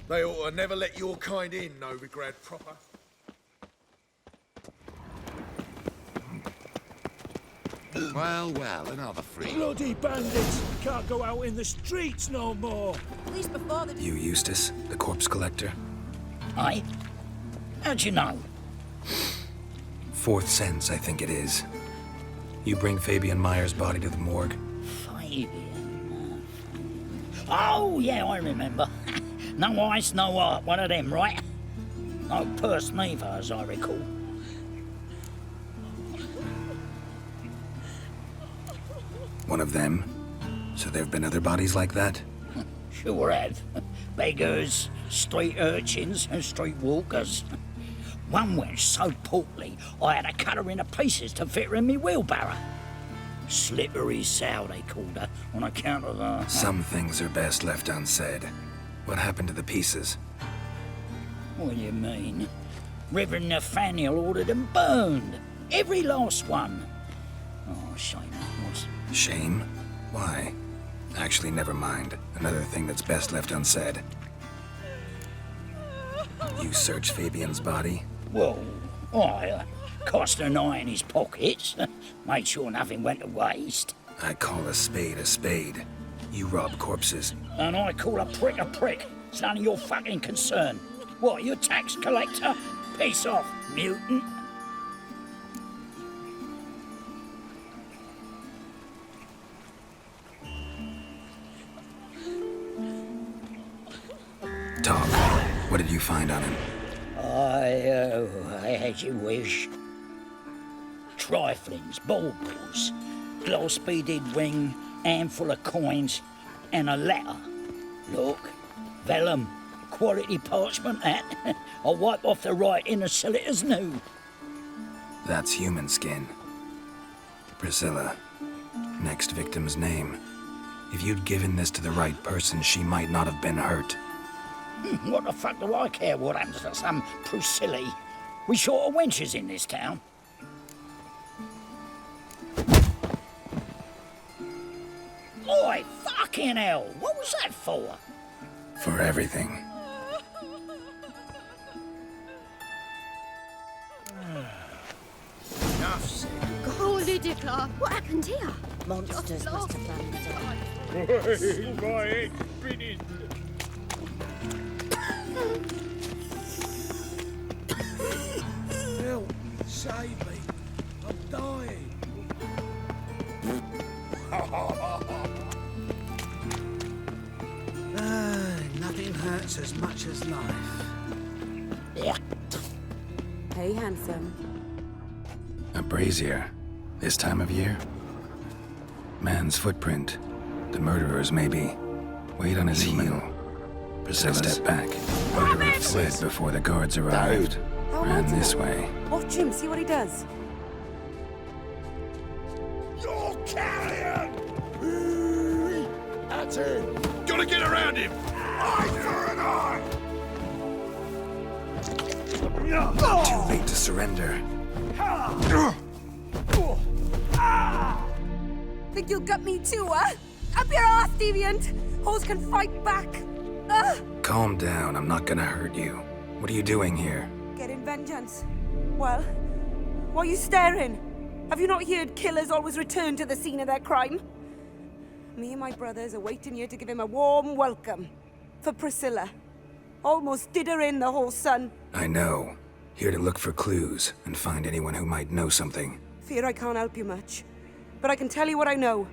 They ought to never let your kind in, Novigrad proper. Well, another free. Bloody bandits! Can't go out in the streets no more! At least before the... You Eustace, the corpse collector? Aye? How'd you know? Fourth sense, I think it is. You bring Fabian Meyer's body to the morgue? Fabian... Oh, yeah, I remember. No ice, no art, one of them, right? No purse neither, as I recall. One of them? So there've been other bodies like that? Sure have. Beggars, street urchins, and street walkers. One went so portly, I had to cut her into pieces to fit her in me wheelbarrow. Slippery sow, they called her, on account of her... Some things are best left unsaid. What happened to the pieces? What do you mean? Reverend Nathaniel ordered them burned. Every last one. Oh, shame it was. Shame? Why? Actually, never mind. Another thing that's best left unsaid. You searched Fabian's body? Well, I cast an eye in his pockets. Made sure nothing went to waste. I call a spade. You rob corpses. And I call a prick. It's none of your fucking concern. What, you tax collector? Piss off, mutant. Talk. What did you find on him? As you wish. Triflings, baubles, gloss-beaded ring, handful of coins, and a letter. Look, vellum, quality parchment, that. I'll wipe off the writing and sell it as new. That's human skin. Priscilla. Next victim's name. If you'd given this to the right person, she might not have been hurt. What the fuck do I care what happens to some Priscilla? We short of wenches in this town. Oi, fucking hell! What was that for? For everything. Enough said. Holy dickler! What happened here? Monsters must have done it. My head's spinning! Help! Save me! I'm dying! Nothing hurts as much as life. Yeah. Hey, handsome. A brazier. This time of year? Man's footprint. The murderer's maybe. Weight on his heel. Priscilla stepped back. Murderer fled before the guards arrived. Ran this way. Watch him, see what he does. You're carrion! That's it! Gotta get around him! Eye for an eye! Too late to surrender. Think you'll gut me too, huh? Up your ass, deviant! Hoes can fight back. Calm down, I'm not gonna hurt you. What are you doing here? Getting vengeance. Well, why are you staring? Have you not heard killers always return to the scene of their crime? Me and my brothers are waiting here to give him a warm welcome. For Priscilla. Almost did her in, the whole son. I know. Here to look for clues and find anyone who might know something. Fear I can't help you much. But I can tell you what I know.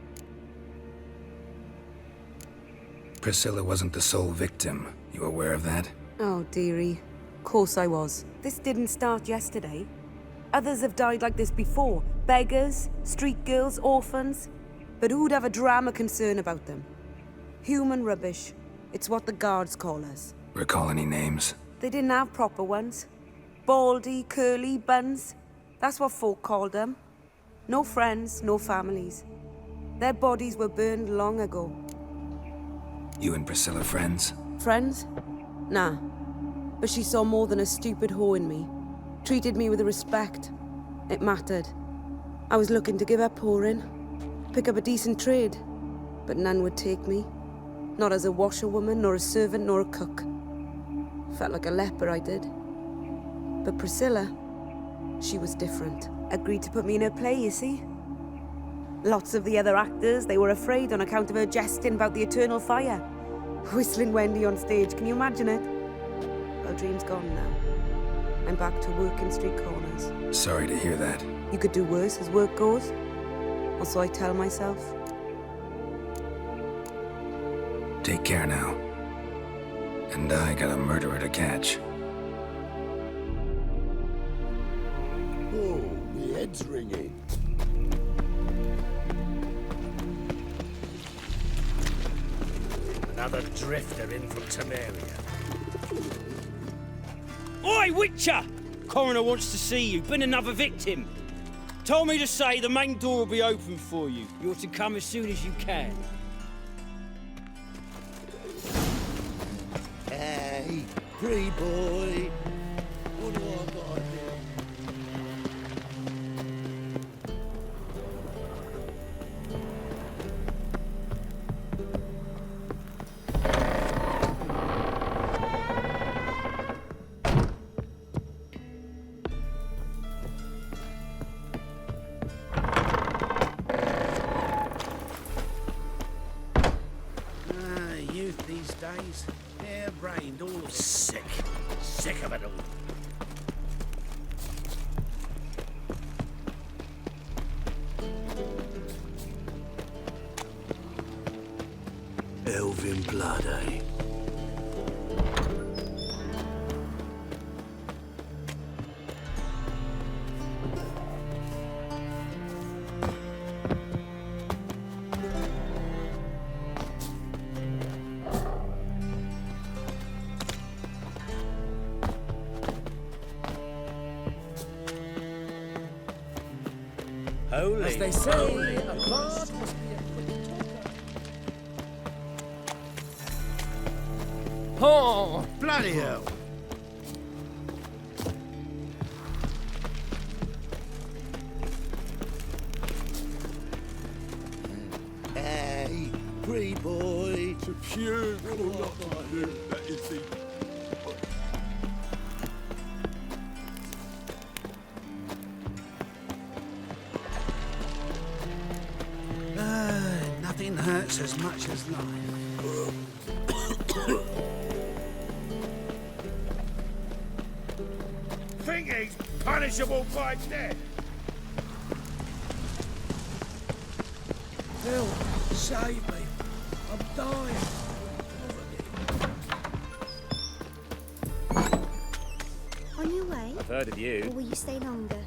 Priscilla wasn't the sole victim. You aware of that? Oh, dearie. Of course I was. This didn't start yesterday. Others have died like this before. Beggars, street girls, orphans. But who'd have a drama concern about them? Human rubbish. It's what the guards call us. Recall any names? They didn't have proper ones. Baldy, curly, buns. That's what folk called them. No friends, no families. Their bodies were burned long ago. You and Priscilla friends? Friends? Nah. But she saw more than a stupid whore in me. Treated me with respect. It mattered. I was looking to give up whoring. Pick up a decent trade. But none would take me. Not as a washerwoman, nor a servant, nor a cook. Felt like a leper, I did. But Priscilla, she was different. Agreed to put me in her play, you see? Lots of the other actors, they were afraid on account of her jesting about the eternal fire. Whistling Wendy on stage, can you imagine it? Well, dream's gone now. I'm back to working street corners. Sorry to hear that. You could do worse as work goes. Or so I tell myself. Take care now. And I got a murderer to catch. Oh, my head's ringing. Another drifter in from Temeria. Oi, Witcher! Coroner wants to see you. Been another victim. Told me to say the main door will be open for you. You're to come as soon as you can. Hey, pretty boy. What do I gotta do? Youth these days, hair-brained, all of it. Sick. Sick of it all. Elven blood, eh? Holy. As they say, a bard must be a quick talker. Oh, bloody hell. Hey, pretty boy. It's a pure that is the... Nothing hurts as much as life. Think he's punishable by death. Phil, save me. I'm dying. On your way? I've heard of you. Or will you stay longer?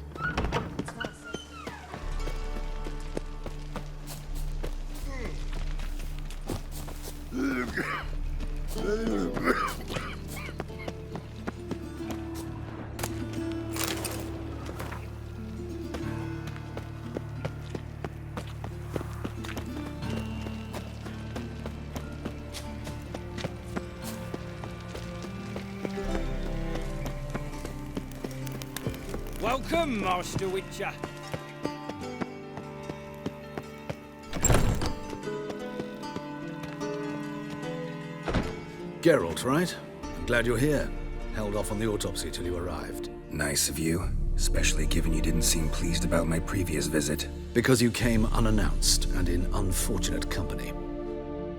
Welcome, Master Witcher. Geralt, right? I'm glad you're here. Held off on the autopsy till you arrived. Nice of you, especially given you didn't seem pleased about my previous visit. Because you came unannounced and in unfortunate company.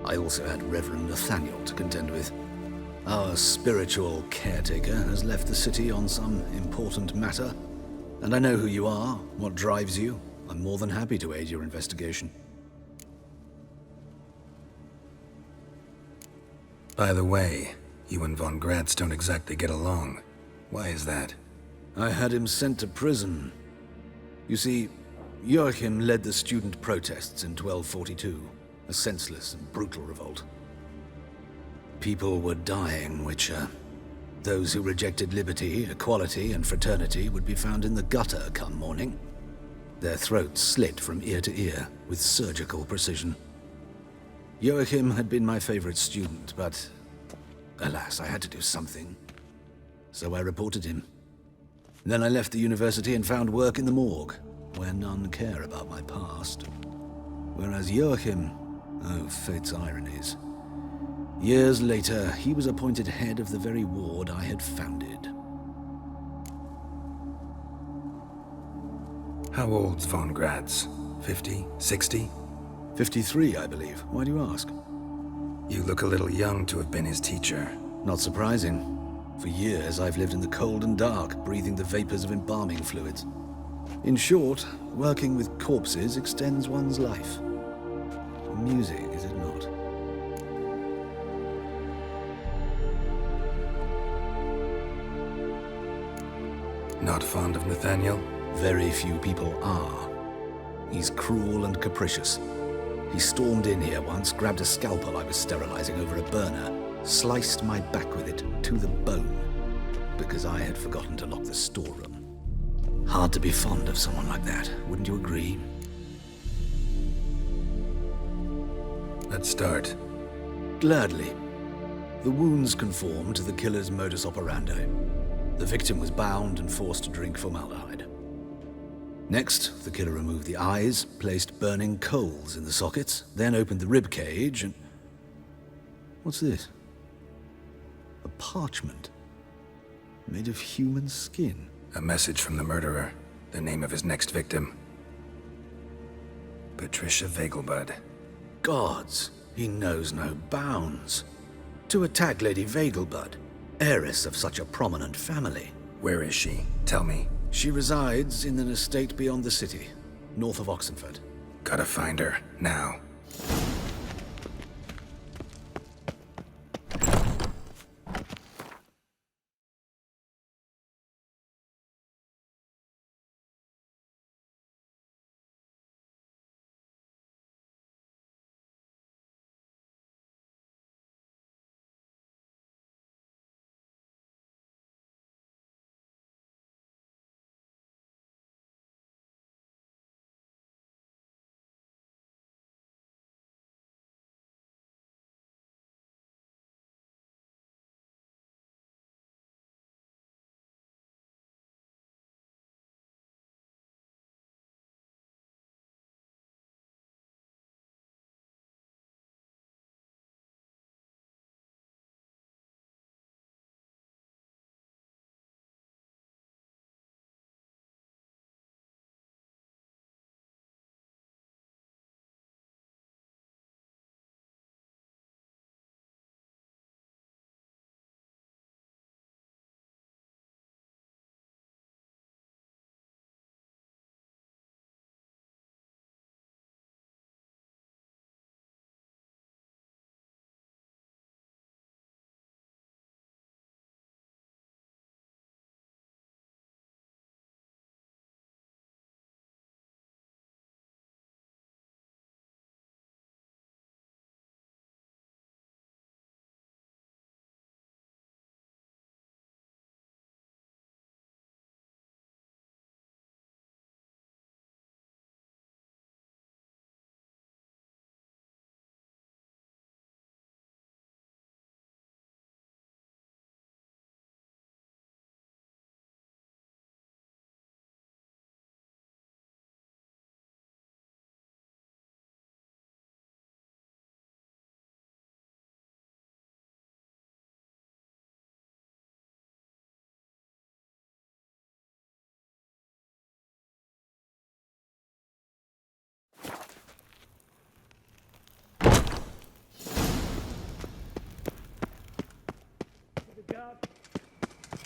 I also had Reverend Nathaniel to contend with. Our spiritual caretaker has left the city on some important matter, and I know who you are, what drives you. I'm more than happy to aid your investigation. By the way, you and Von Gratz don't exactly get along. Why is that? I had him sent to prison. You see, Joachim led the student protests in 1242, a senseless and brutal revolt. People were dying, Witcher. Those who rejected liberty, equality, and fraternity would be found in the gutter come morning. Their throats slit from ear to ear with surgical precision. Joachim had been my favorite student, but alas, I had to do something. So I reported him. Then I left the university and found work in the morgue, where none care about my past. Whereas Joachim, oh, fate's ironies. Years later, he was appointed head of the very ward I had founded. How old's von Graz? 50? 60? 53, I believe. Why do you ask? You look a little young to have been his teacher. Not surprising. For years, I've lived in the cold and dark, breathing the vapors of embalming fluids. In short, working with corpses extends one's life. Music, is it not? Not fond of Nathaniel? Very few people are. He's cruel and capricious. He stormed in here once, grabbed a scalpel I was sterilizing over a burner, sliced my back with it to the bone, because I had forgotten to lock the storeroom. Hard to be fond of someone like that, wouldn't you agree? Let's start. Gladly. The wounds conform to the killer's modus operandi. The victim was bound and forced to drink formaldehyde. Next, the killer removed the eyes, placed burning coals in the sockets, then opened the rib cage and... What's this? A parchment. Made of human skin. A message from the murderer. The name of his next victim. Patricia Vegelbud. Gods, he knows no bounds. To attack Lady Vegelbud, heiress of such a prominent family. Where is she? Tell me. She resides in an estate beyond the city, north of Oxenford. Gotta find her, now.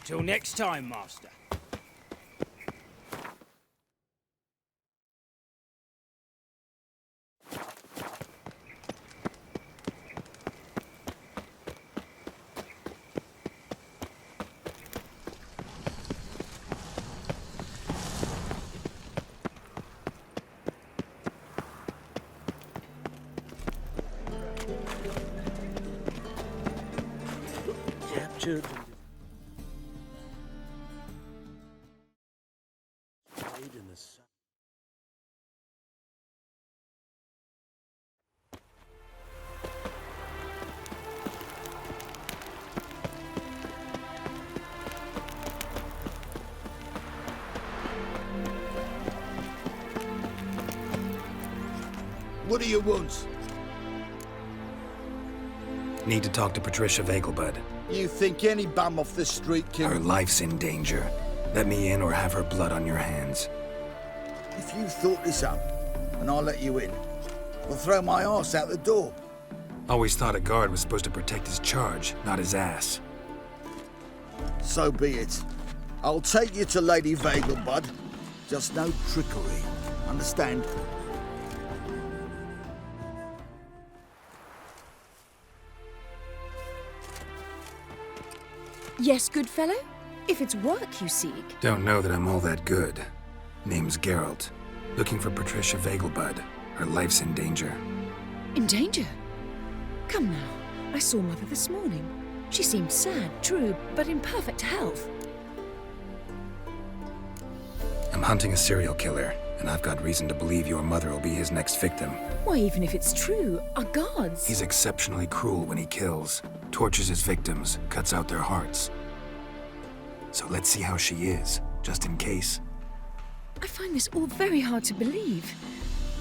Till next time, Master. Captured. In the sun. What do you want? Need to talk to Patricia Vegelbud. You think any bum off the street can... Her life's in danger. Let me in or have her blood on your hands. If you thought this up, and I'll let you in, I'll throw my arse out the door. Always thought a guard was supposed to protect his charge, not his ass. So be it. I'll take you to Lady Vegelbud. Just no trickery. Understand? Yes, good fellow? If it's work you seek. Don't know that I'm all that good. Name's Geralt. Looking for Patricia Vegelbud. Her life's in danger. In danger? Come now. I saw Mother this morning. She seemed sad, true, but in perfect health. I'm hunting a serial killer, and I've got reason to believe your mother will be his next victim. Why, even if it's true, our gods... He's exceptionally cruel when he kills, tortures his victims, cuts out their hearts. So let's see how she is, just in case. I find this all very hard to believe,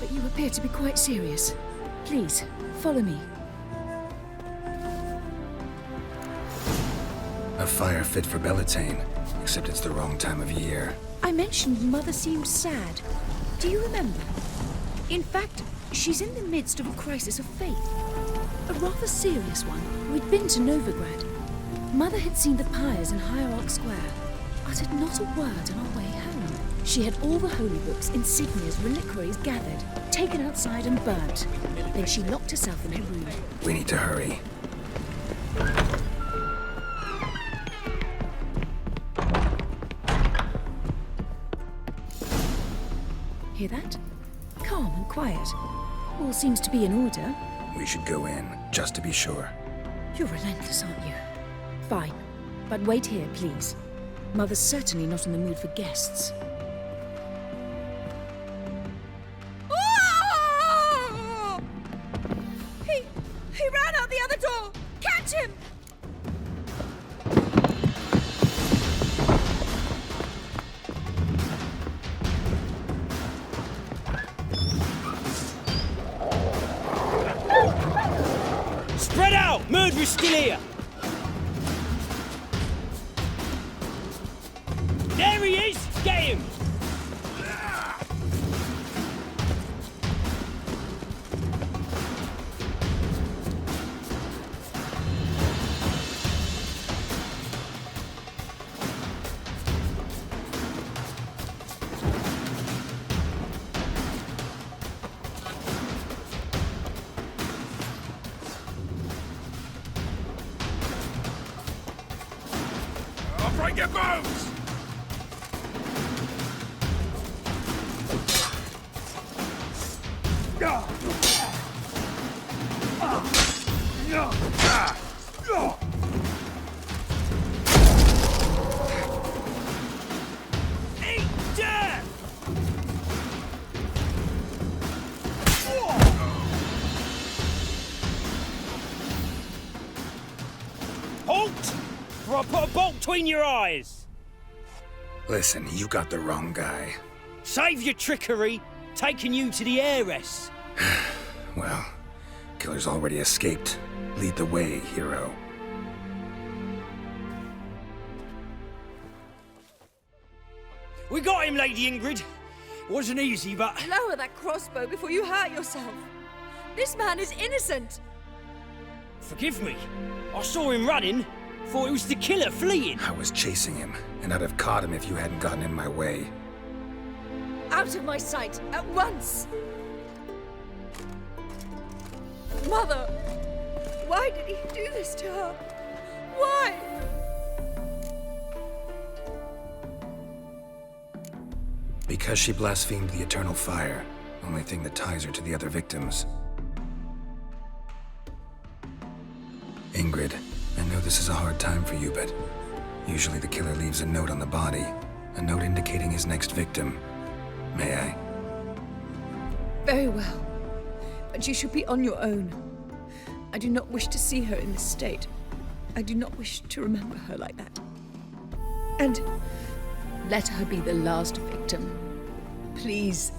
but you appear to be quite serious. Please, follow me. A fire fit for Bellatane, except it's the wrong time of year. I mentioned Mother seemed sad. Do you remember? In fact, she's in the midst of a crisis of faith. A rather serious one. We'd been to Novigrad. Mother had seen the pyres in Hierarch Square, uttered not a word on our way home. She had all the holy books, insignias, reliquaries gathered, taken outside and burnt. Then she locked herself in her room. We need to hurry. Hear that? Calm and quiet. All seems to be in order. We should go in, just to be sure. You're relentless, aren't you? Fine. But wait here, please. Mother's certainly not in the mood for guests. Oh! He ran out the other door! Catch him! Spread out! Murderer's still here! There he is! Get him! I'll break your bones! Eat death! Halt! Or I'll put a bolt between your eyes! Listen, you got the wrong guy. Save your trickery, taking you to the heiress. Well, killer's already escaped. Lead the way, hero. We got him, Lady Ingrid. Wasn't easy, but... Lower that crossbow before you hurt yourself. This man is innocent. Forgive me. I saw him running. Thought it was the killer fleeing. I was chasing him, and I'd have caught him if you hadn't gotten in my way. Out of my sight, at once! Mother! Why did he do this to her? Why? Because she blasphemed the eternal fire. Only thing that ties her to the other victims. Ingrid, I know this is a hard time for you, but usually the killer leaves a note on the body. A note indicating his next victim. May I? Very well. But you should be on your own. I do not wish to see her in this state. I do not wish to remember her like that. And let her be the last victim. Please.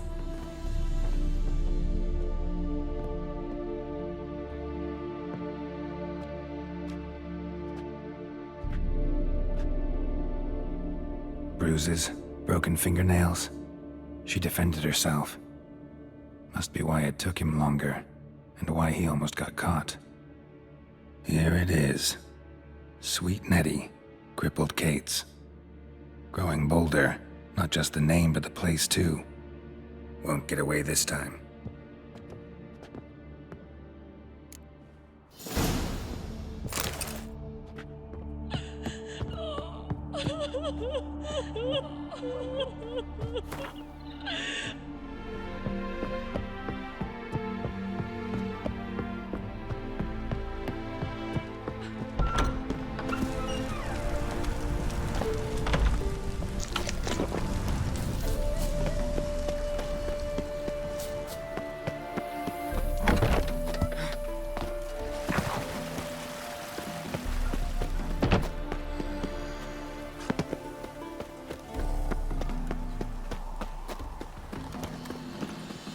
bruises, broken fingernails. She defended herself. Must be why it took him longer, and why he almost got caught. Here it is. Sweet Nettie, crippled Kate's. Growing bolder, not just the name but the place too. Won't get away this time.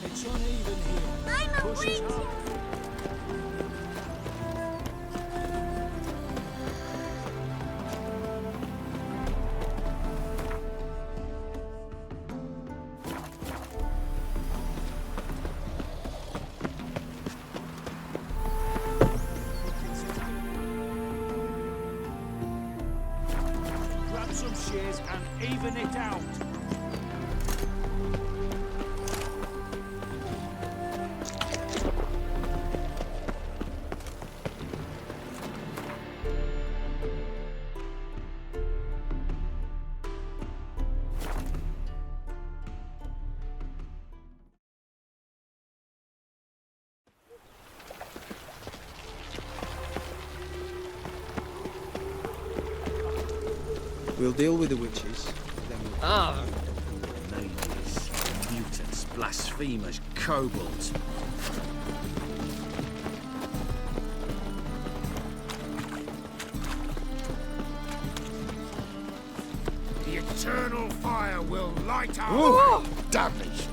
It's uneven here. I'm a Push it witch! up. Grab some shears and even it out. We'll deal with the witches, then we'll... Ladies, mutants, blasphemers, kobolds. The eternal fire will light our Oh, way. damage!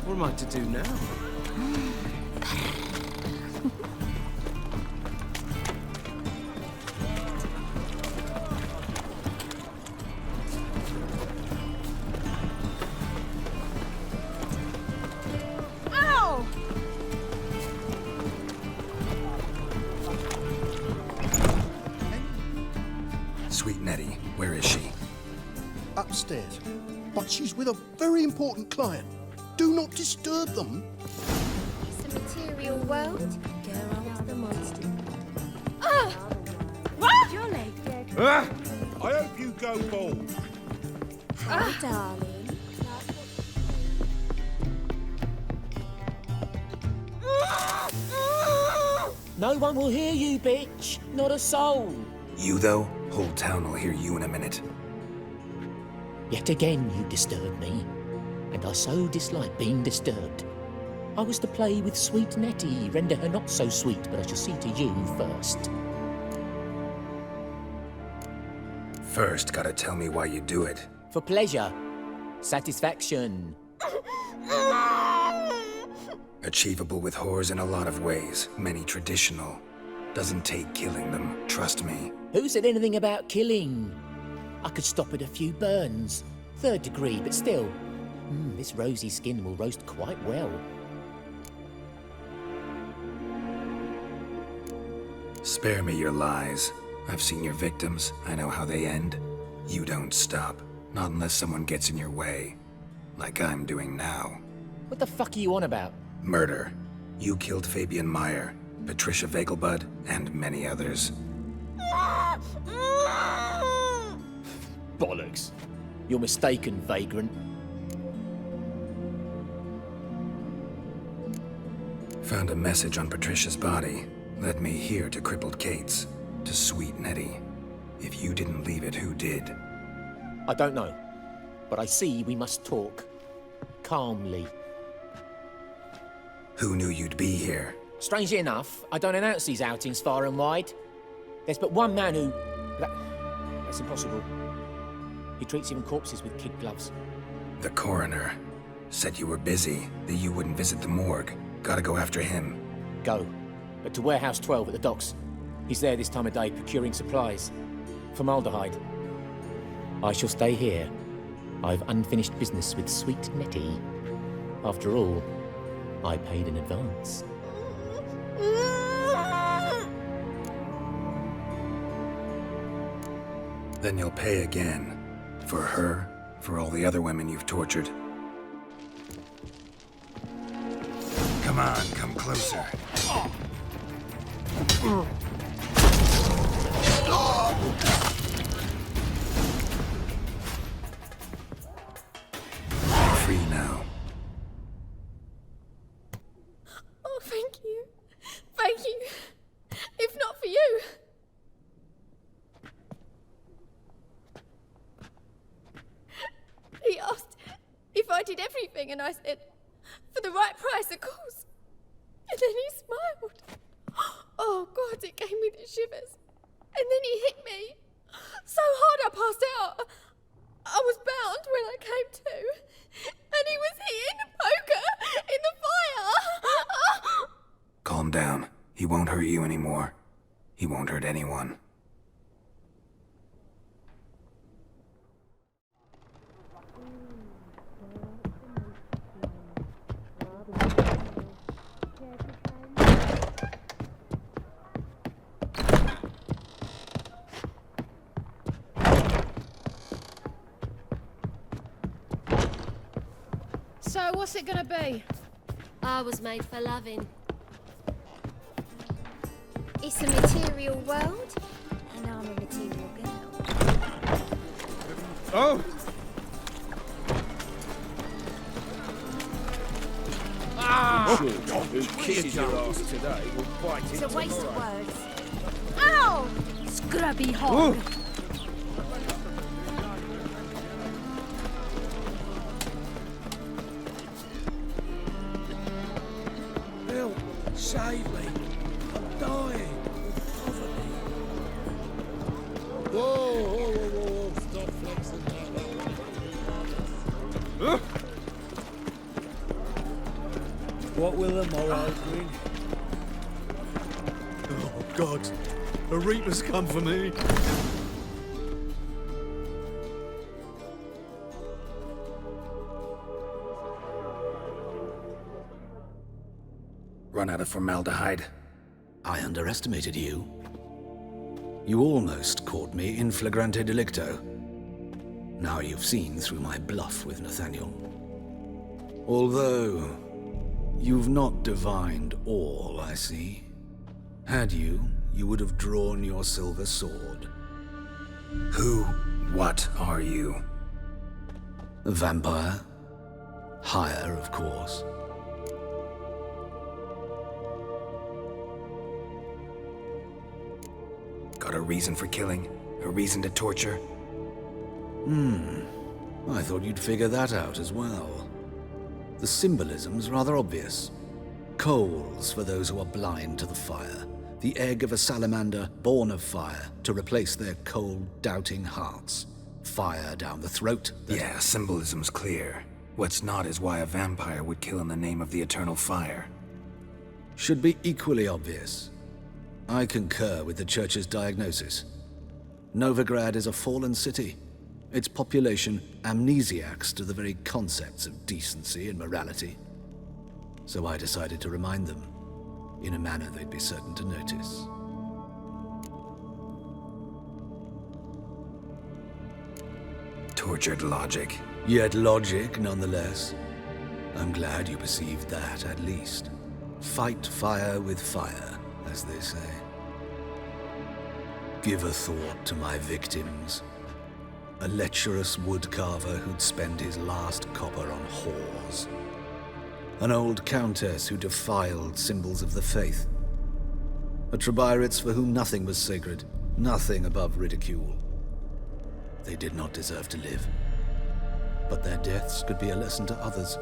What am I to do now? Ow! Sweet Nettie, where is she? Upstairs. But she's with a very important client. Do not disturb them. It's a material world. Geralt the monster. What? Your leg. I hope you go bald. Hi, darling. No one will hear you, bitch. Not a soul. You though? Whole town will hear you in a minute. Yet again you disturb me, and I so dislike being disturbed. I was to play with sweet Nettie, render her not so sweet, but I shall see to you first. First, gotta tell me why you do it. For pleasure. Satisfaction. Achievable with whores in a lot of ways, many traditional. Doesn't take killing them, trust me. Who said anything about killing? I could stop at a few burns. 3rd degree, but still. This rosy skin will roast quite well. Spare me your lies. I've seen your victims, I know how they end. You don't stop, not unless someone gets in your way. Like I'm doing now. What the fuck are you on about? Murder. You killed Fabian Meyer, Patricia Vegelbud, and many others. Bollocks. You're mistaken, vagrant. Found a message on Patricia's body. Led me here to crippled Kate's, to sweet Nettie. If you didn't leave it, who did? I don't know, but I see we must talk. Calmly. Who knew you'd be here? Strangely enough, I don't announce these outings far and wide. There's but one man who... That's impossible. He treats even corpses with kid gloves. The coroner. Said you were busy, that you wouldn't visit the morgue. Gotta go after him. Go. But to Warehouse 12 at the docks. He's there this time of day procuring supplies. Formaldehyde. I shall stay here. I've unfinished business with sweet Nettie. After all, I paid in advance. Then you'll pay again. For her, for all the other women you've tortured. Come on, come closer. You're free now. Oh, thank you. Thank you. If not for you. He asked if I did everything, and I said, for the right price, of course. And then he smiled. Oh, God, it gave me the shivers. And then he hit me. So hard I passed out. I was bound when I came to. And he was hitting the poker in the fire. Calm down. He won't hurt you anymore. He won't hurt anyone. So, what's it gonna be? I was made for loving. It's a material world, and I'm a material girl. Oh! Ah! Who kisses your ass today will bite it It's a waste of tomorrow. words. Ow! Scrubby hog. Help! Save me! I'm dying of poverty. Whoa, stop flexing that. What will the morrow bring? Oh, God. A reaper's come for me. Run out of formaldehyde. I underestimated you. You almost caught me in flagrante delicto. Now you've seen through my bluff with Nathaniel. Although, you've not divined all, I see. Had you, you would have drawn your silver sword. Who, what are you? A vampire. Higher, of course. Got a reason for killing? A reason to torture? I thought you'd figure that out as well. The symbolism's rather obvious. Coals for those who are blind to the fire. The egg of a salamander born of fire to replace their cold, doubting hearts. Fire down the throat. Yeah, symbolism's clear. What's not is why a vampire would kill in the name of the eternal fire. Should be equally obvious. I concur with the Church's diagnosis. Novigrad is a fallen city. Its population amnesiacs to the very concepts of decency and morality. So I decided to remind them, in a manner they'd be certain to notice. Tortured logic. Yet logic, nonetheless. I'm glad you perceived that, at least. Fight fire with fire, as they say. Give a thought to my victims. A lecherous woodcarver who'd spend his last copper on whores. An old countess who defiled symbols of the faith. A Trebirates for whom nothing was sacred, nothing above ridicule. They did not deserve to live. But their deaths could be a lesson to others.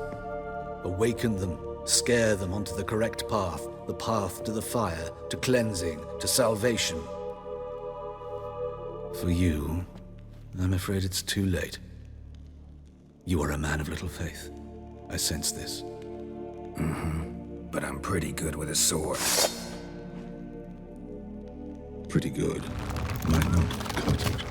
Awaken them, scare them onto the correct path, the path to the fire, to cleansing, to salvation. For you, I'm afraid it's too late. You are a man of little faith. I sense this. but I'm pretty good with a sword. Pretty good. Might not cut it.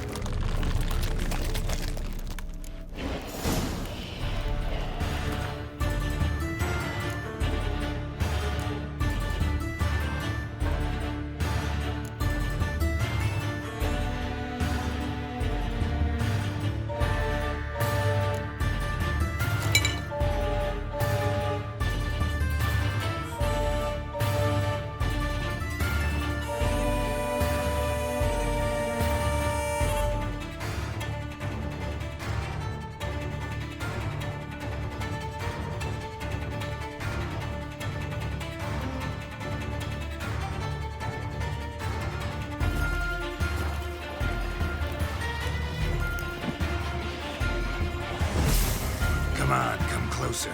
Come on, come closer.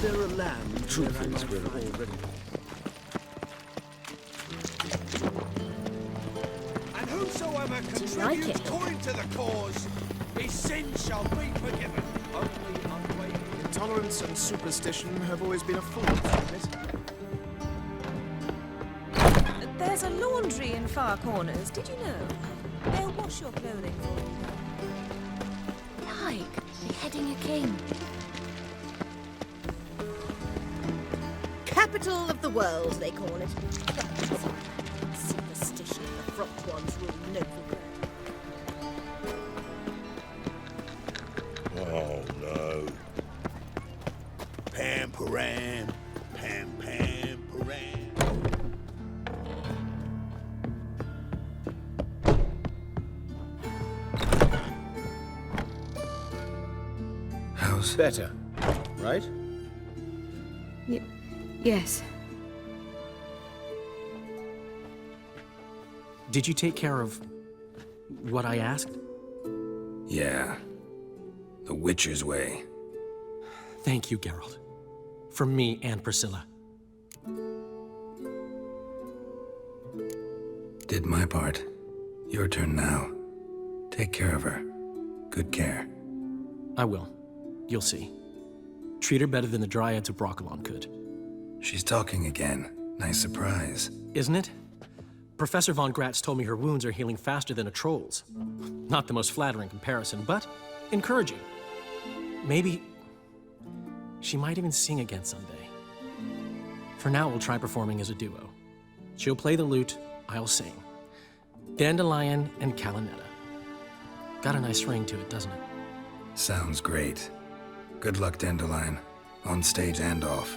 Is there a land Truth where I is, might we're find- already... And whosoever like contributes it? coin to the cause, his sins shall be forgiven. Only unwavering. Intolerance and superstition have always been a force, isn't it? There's a laundry in far corners, did you know? They'll wash your clothing for you. Like beheading a king. Capital of the world, they call it. Superstition, the front ones rule Novigrad. Oh no. Pam param, pam pam param. How's... Better, right? Yes. Did you take care of what I asked? Yeah. The Witcher's way. Thank you, Geralt. From me and Priscilla. Did my part. Your turn now. Take care of her. Good care. I will. You'll see. Treat her better than the Dryads of Broccolon could. She's talking again. Nice surprise. Isn't it? Professor von Gratz told me her wounds are healing faster than a troll's. Not the most flattering comparison, but encouraging. Maybe she might even sing again someday. For now, we'll try performing as a duo. She'll play the lute, I'll sing. Dandelion and Calinetta. Got a nice ring to it, doesn't it? Sounds great. Good luck, Dandelion. On stage and off.